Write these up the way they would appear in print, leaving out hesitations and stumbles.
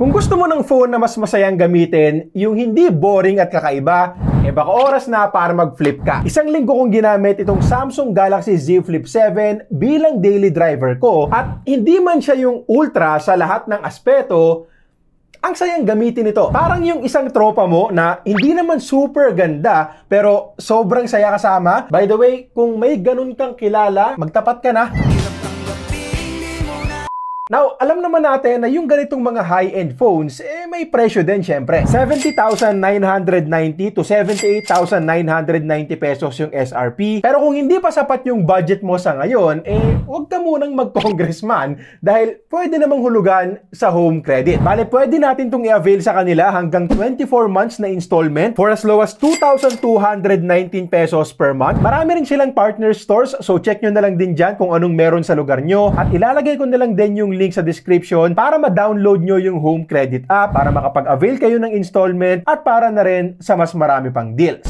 Kung gusto mo ng phone na mas masayang gamitin, yung hindi boring at kakaiba, baka oras na para mag-flip ka. Isang linggo kong ginamit itong Samsung Galaxy Z Flip 7 bilang daily driver ko at hindi man siya yung ultra sa lahat ng aspeto, ang sayang gamitin ito. Parang yung isang tropa mo na hindi naman super ganda pero sobrang saya kasama. By the way, kung may ganun kang kilala, magtapat ka na. Now, alam naman natin na yung ganitong mga high-end phones, may presyo din syempre. 70,990 to 78,990 pesos yung SRP. Pero kung hindi pa sapat yung budget mo sa ngayon, huwag ka munang mag-congressman dahil pwede namang hulugan sa home credit. Bale, pwede natin itong i-avail sa kanila hanggang 24 months na installment for as low as 2,219 pesos per month. Marami rin silang partner stores, so check nyo na lang din dyan kung anong meron sa lugar nyo. At ilalagay ko na lang din yung link sa description para ma-download nyo yung home credit app para makapag-avail kayo ng installment at para na rin sa mas marami pang deals.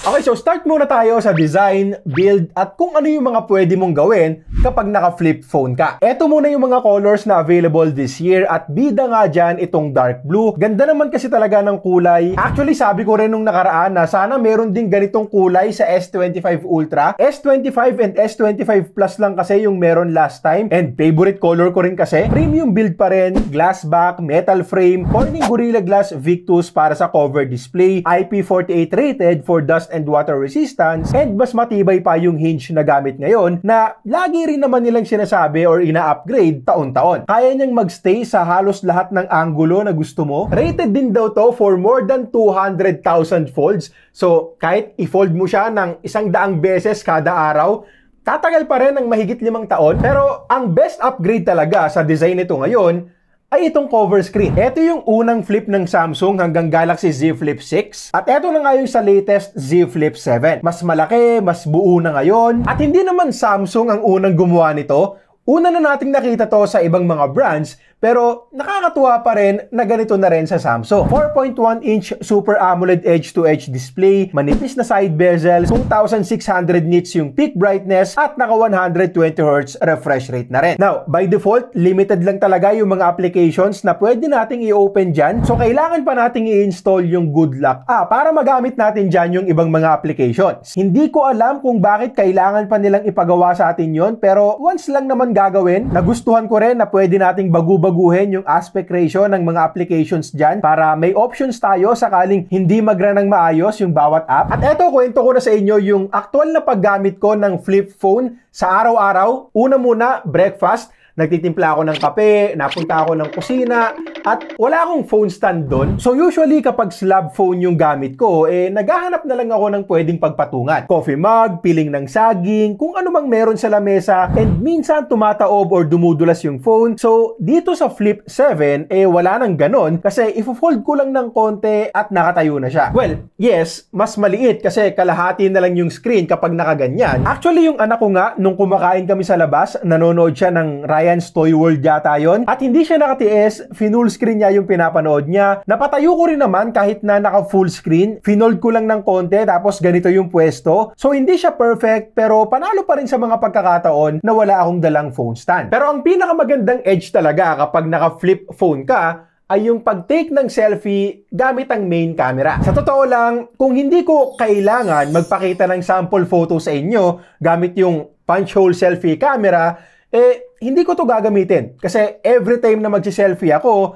Okay, so start muna tayo sa design, build, at kung ano yung mga pwede mong gawin kapag naka-flip phone ka. Ito muna yung mga colors na available this year at bida nga dyan itong dark blue. Ganda naman kasi talaga ng kulay. Actually, sabi ko rin nung nakaraan na sana meron din ganitong kulay sa S25 Ultra. S25 and S25 Plus lang kasi yung meron last time and favorite color ko rin kasi. Premium build pa rin, glass back, metal frame, Corning Gorilla Glass Victus para sa cover display, IP48 rated for dust and water resistance, and mas matibay pa yung hinge na gamit ngayon na lagi rin naman nilang sinasabi or ina-upgrade taon-taon. Kaya niyang magstay sa halos lahat ng anggulo na gusto mo. Rated din daw to for more than 200,000 folds. So, kahit i-fold mo siya ng 100 beses kada araw, tatagal pa rin ng mahigit 5 taon. Pero ang best upgrade talaga sa design nito ngayon ay itong cover screen. Ito yung unang flip ng Samsung hanggang Galaxy Z Flip 6. At ito na nga yung sa latest Z Flip 7. Mas malaki, mas buo na ngayon. At hindi naman Samsung ang unang gumawa nito. Una na nating nakita to sa ibang mga brands, pero nakakatuwa pa rin na ganito na rin sa Samsung. 4.1-inch Super AMOLED edge-to-edge display, manipis na side bezel, 2,600 nits yung peak brightness, at naka 120Hz refresh rate na rin. Now, by default, limited lang talaga yung mga applications na pwede nating i-open dyan. So, kailangan pa nating i-install yung Good Luck app para magamit natin dyan yung ibang mga applications. Hindi ko alam kung bakit kailangan pa nilang ipagawa sa atin yon, pero once lang naman gagawin, nagustuhan ko rin na pwede nating baguhin yung aspect ratio ng mga applications dyan para may options tayo sakaling hindi mag-run ng maayos yung bawat app. At eto, kwento ko na sa inyo yung aktual na paggamit ko ng flip phone sa araw-araw. Una muna, breakfast. Nagtitimpla ako ng kape, napunta ako ng kusina, at wala akong phone stand doon. So usually kapag slab phone yung gamit ko, naghahanap na lang ako ng pwedeng pagpatungan. Coffee mug, piling ng saging, kung ano mang meron sa lamesa, and minsan tumataob or dumudulas yung phone. So dito sa Flip 7, wala nang ganon kasi ifo-fold ko lang ng konti at nakatayo na siya. Well, yes, mas maliit kasi kalahati na lang yung screen kapag nakaganyan. Actually, yung anak ko nga, nung kumakain kami sa labas, nanonood siya ng Ryan's Toy World yata yun. At hindi siya nakatiis, full screen niya yung pinapanood niya. Napatayo ko rin naman kahit na naka full screen. Finold ko lang ng konti tapos ganito yung pwesto. So hindi siya perfect pero panalo pa rin sa mga pagkakataon na wala akong dalang phone stand. Pero ang pinakamagandang edge talaga kapag naka flip phone ka ay yung pag-take ng selfie gamit ang main camera. Sa totoo lang, kung hindi ko kailangan magpakita ng sample photo sa inyo gamit yung punch hole selfie camera, hindi ko to gagamitin. Kasi every time na magsi-selfie ako,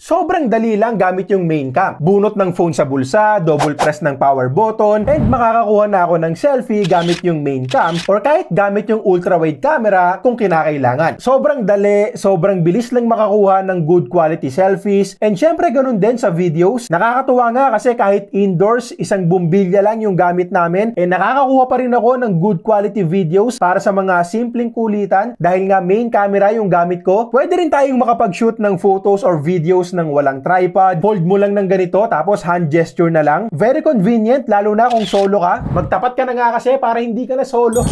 sobrang dali lang gamit yung main cam. Bunot ng phone sa bulsa, double press ng power button, and makakakuha na ako ng selfie gamit yung main cam or kahit gamit yung ultra-wide camera kung kinakailangan. Sobrang dali, sobrang bilis lang makakuha ng good quality selfies, and syempre ganun din sa videos. Nakakatuwa nga kasi kahit indoors, isang bumbilya lang yung gamit namin, nakakakuha pa rin ako ng good quality videos para sa mga simpleng kulitan dahil nga main camera yung gamit ko. Pwede rin tayong makapag-shoot ng photos or videos ng walang tripod, fold mo lang ng ganito tapos hand gesture na lang. Very convenient lalo na kung solo ka. Magtapat ka na nga kasi para hindi ka na solo.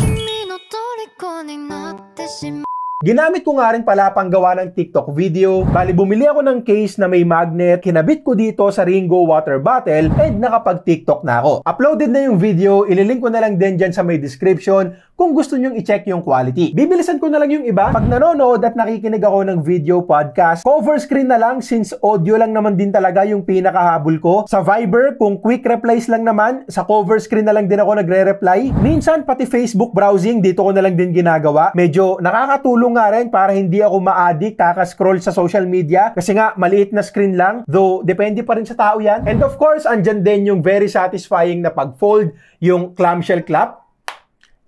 Ginamit ko nga rin pala panggawa ng TikTok video. Bali, bumili ako ng case na may magnet, kinabit ko dito sa Ringo water bottle, and nakapag-TikTok na ako. Uploaded na yung video, ililink ko na lang din dyan sa may description kung gusto nyong i-check yung quality. Bibilisan ko na lang yung iba. Pag nanonood at nakikinig ako ng video podcast, cover screen na lang since audio lang naman din talaga yung pinakahabol ko. Sa Viber, kung quick replies lang naman, sa cover screen na lang din ako nagre-reply. Minsan, pati Facebook browsing, dito ko na lang din ginagawa. Medyo nakakatulong nga rin para hindi ako ma-addict kaka-scroll sa social media kasi nga maliit na screen lang, though depende pa rin sa tao yan. And of course, andyan din yung very satisfying na pag-fold, yung clamshell clap.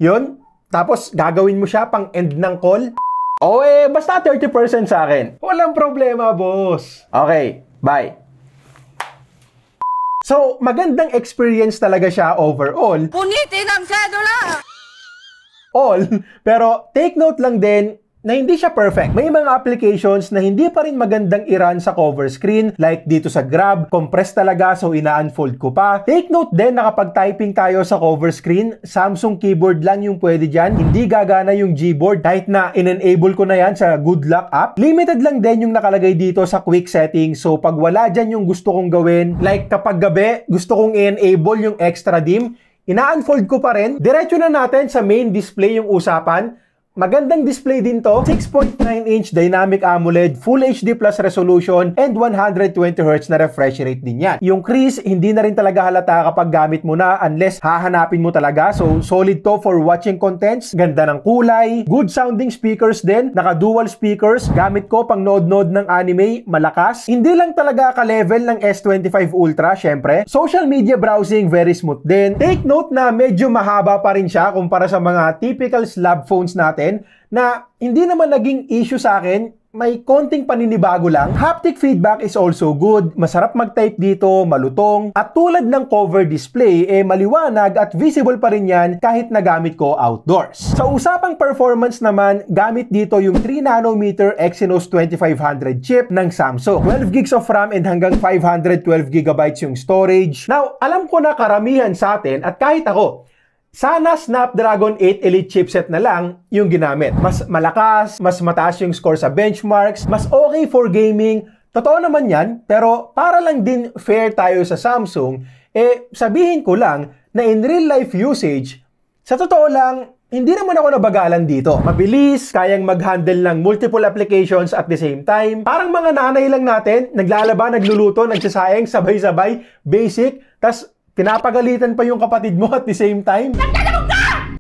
Yun. Tapos gagawin mo siya pang end ng call. O basta 30% sa akin. Walang problema, boss. Okay, bye. So, magandang experience talaga siya overall. Punitin ang sedula! All, pero take note lang din na hindi siya perfect. May mga applications na hindi pa rin magandang i-run sa cover screen, like dito sa Grab, compress talaga so ina-unfold ko pa. Take note din na kapag typing tayo sa cover screen, Samsung keyboard lang yung pwede dyan, hindi gagana yung Gboard kahit na in-enable ko na yan sa Good Luck app. Limited lang din yung nakalagay dito sa quick settings, so pag wala dyan yung gusto kong gawin, like kapag gabi, gusto kong i-enable yung extra dim, ina-unfold ko pa rin. Diretso na natin sa main display yung usapan. Magandang display din to, 6.9-inch Dynamic AMOLED, Full HD Plus resolution, and 120Hz na refresh rate din yan. Yung crease, hindi na rin talaga halata kapag gamit mo na unless hahanapin mo talaga. So, solid to for watching contents. Ganda ng kulay. Good sounding speakers din. Naka-dual speakers. Gamit ko pang node-node ng anime. Malakas. Hindi lang talaga ka-level ng S25 Ultra, syempre. Social media browsing, very smooth din. Take note na medyo mahaba pa rin siya kumpara sa mga typical slab phones natin na hindi naman naging issue sa akin, may konting paninibago lang. Haptic feedback is also good, masarap mag-type dito, malutong, at tulad ng cover display, maliwanag at visible pa rin yan kahit nagamit ko outdoors. Sa usapang performance naman, gamit dito yung 3nm Exynos 2500 chip ng Samsung. 12 gigs of RAM and hanggang 512 GB yung storage. Now, alam ko na karamihan sa atin at kahit ako, sana Snapdragon 8 Elite chipset na lang yung ginamit. Mas malakas, mas mataas yung score sa benchmarks, mas okay for gaming. Totoo naman yan, pero para lang din fair tayo sa Samsung, sabihin ko lang na in real life usage, sa totoo lang, hindi naman ako nabagalan dito. Mabilis, kayang mag-handle ng multiple applications at the same time. Parang mga nanay lang natin, naglalaba, nagluluto, nagsasayang, sabay-sabay, basic, tas pinapagalitan pa yung kapatid mo at the same time.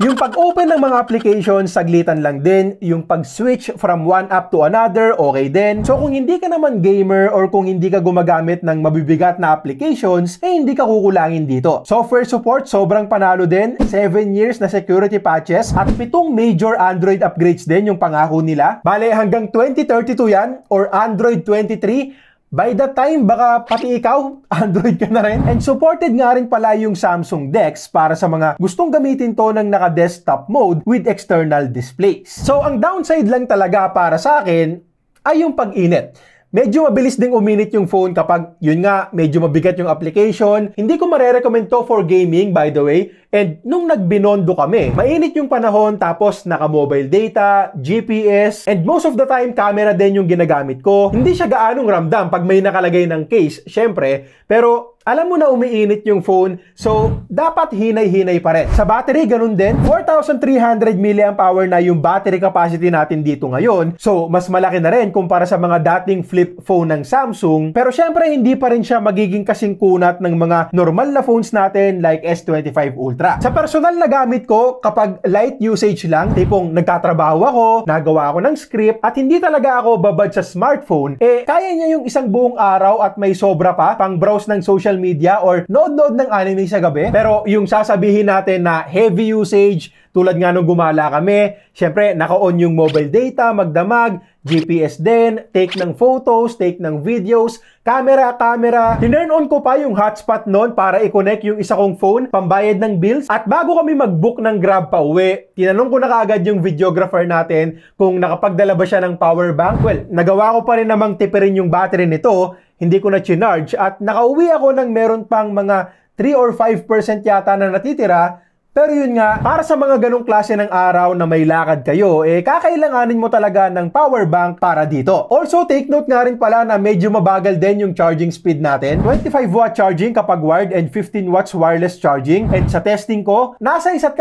Yung pag-open ng mga applications, saglitan lang din. Yung pag-switch from one app to another, okay din. So kung hindi ka naman gamer or kung hindi ka gumagamit ng mabibigat na applications, hindi ka kukulangin dito. Software support, sobrang panalo din. 7 years na security patches at 7 major Android upgrades din yung pangako nila. Bale, hanggang 2032 yan or Android 23. By that time, baka pati ikaw, Android ka na rin. And supported nga rin pala yung Samsung DeX para sa mga gustong gamitin to ng naka-desktop mode with external displays. So, ang downside lang talaga para sa akin ay yung pag-init. Medyo mabilis ding uminit yung phone kapag, yun nga, medyo mabigat yung application. Hindi ko marerecommend to for gaming, by the way. And nung nagbinondo kami, mainit yung panahon tapos naka-mobile data, GPS, and most of the time, camera din yung ginagamit ko. Hindi siya gaanong ramdam pag may nakalagay ng case, syempre. Pero alam mo na umiinit yung phone, so dapat hinay-hinay pa rin. Sa battery, ganun din. 4,300 mAh na yung battery capacity natin dito ngayon. So, mas malaki na rin kumpara sa mga dating flip phone ng Samsung. Pero syempre, hindi pa rin siya magiging kasing kunat ng mga normal na phones natin like S25 Ultra. Sa personal na gamit ko, kapag light usage lang, tipong nagtatrabaho ako, nagawa ako ng script, at hindi talaga ako babad sa smartphone, kaya niya yung isang buong araw at may sobra pa pang browse ng social media or nood-nood ng anime sa gabi. Pero yung sasabihin natin na heavy usage, tulad nga nung gumala kami, syempre naka-on yung mobile data, magdamag, GPS din, take ng photos, take ng videos, camera. Tinurn on ko pa yung hotspot noon para i-connect yung isa kong phone, pambayad ng bills. At bago kami mag-book ng Grab pa uwi, tinanong ko na kaagad yung videographer natin kung nakapagdala ba siya ng power bank. Well, nagawa ko pa rin namang tipirin yung battery nito, hindi ko na chinarge at nakauwi ako ng meron pang mga 3 or 5% yata na natitira. Pero yun nga, para sa mga ganong klase ng araw na may lakad kayo, kakailanganin mo talaga ng power bank para dito. Also, take note nga rin pala na medyo mabagal din yung charging speed natin. 25 watt charging kapag wired and 15 watts wireless charging. And sa testing ko, nasa 1.5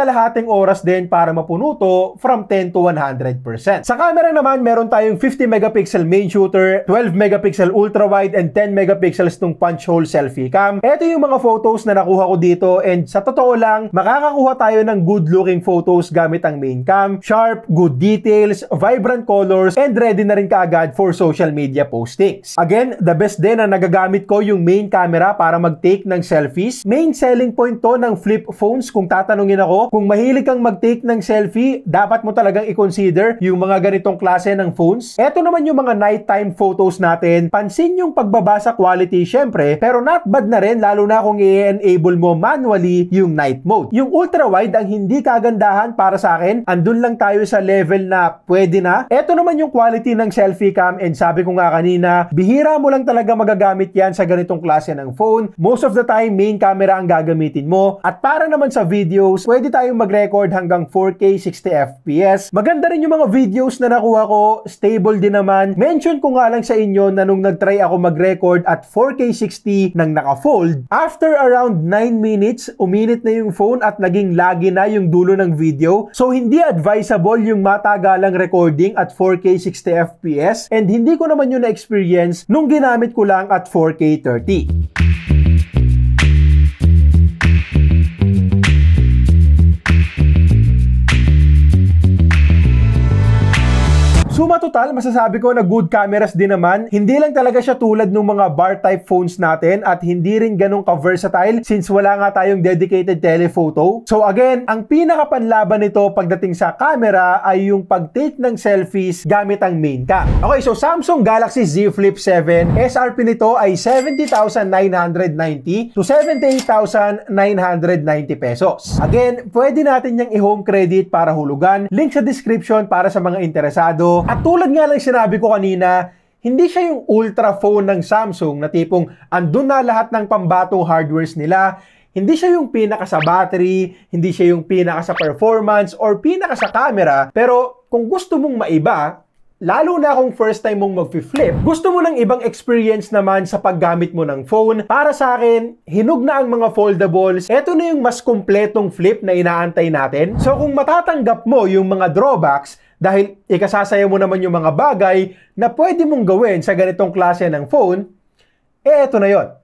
oras din para mapuno to from 10 to 100%. Sa camera naman, meron tayong 50 megapixel main shooter, 12 megapixel ultra wide, and 10 megapixels tong punch hole selfie cam. Ito yung mga photos na nakuha ko dito, and sa totoo lang, makakakuha tayo ng good-looking photos gamit ang main cam, sharp, good details, vibrant colors, and ready na rin kaagad for social media postings. Again, the best din na nagagamit ko yung main camera para mag-take ng selfies. Main selling point to ng flip phones kung tatanungin ako. Kung mahilig kang mag-take ng selfie, dapat mo talagang i-consider yung mga ganitong klase ng phones. Ito naman yung mga nighttime photos natin. Pansin yung pagbabasa quality syempre, pero not bad na rin lalo na kung i-enable mo manually yung night mode. Yung ultra-wide ang hindi kagandahan para sa akin. Andun lang tayo sa level na pwede na. Ito naman yung quality ng selfie cam, and sabi ko nga kanina, bihira mo lang talaga magagamit yan sa ganitong klase ng phone. Most of the time, main camera ang gagamitin mo. At para naman sa videos, pwede tayong mag-record hanggang 4K 60 FPS. Maganda rin yung mga videos na nakuha ko. Stable din naman. Mention ko nga lang sa inyo na nung nag-try ako mag-record at 4K 60 nang naka-fold, after around 9 minutes, uminit na yung phone at naging laggy na yung dulo ng video. So, hindi advisable yung matagalang recording at 4K 60 FPS, and hindi ko naman yun na-experience nung ginamit ko lang at 4K 30. Suma total, masasabi ko na good cameras din naman. Hindi lang talaga siya tulad ng mga bar type phones natin at hindi rin ganun ka-versatile since wala nga tayong dedicated telephoto. So again, ang pinakapanlaban nito pagdating sa camera ay yung pag-take ng selfies gamit ang main cam. Okay, so Samsung Galaxy Z Flip 7, SRP nito ay 70,990 to 78,990 pesos. Again, pwede natin niyang i-home credit para hulugan. Link sa description para sa mga interesado. At tulad nga lang sinabi ko kanina, hindi siya yung ultra phone ng Samsung na tipong andun na lahat ng pambatong hardwares nila. Hindi siya yung pinaka sa battery, hindi siya yung pinaka sa performance or pinaka sa camera. Pero kung gusto mong maiba, lalo na kung first time mong mag-flip, gusto mo ng ibang experience naman sa paggamit mo ng phone, para sa akin, hinog na ang mga foldables. Ito na yung mas kumpletong flip na inaantay natin. So kung matatanggap mo yung mga drawbacks, dahil ikasasaya mo naman yung mga bagay na pwede mong gawin sa ganitong klase ng phone, eto na yon.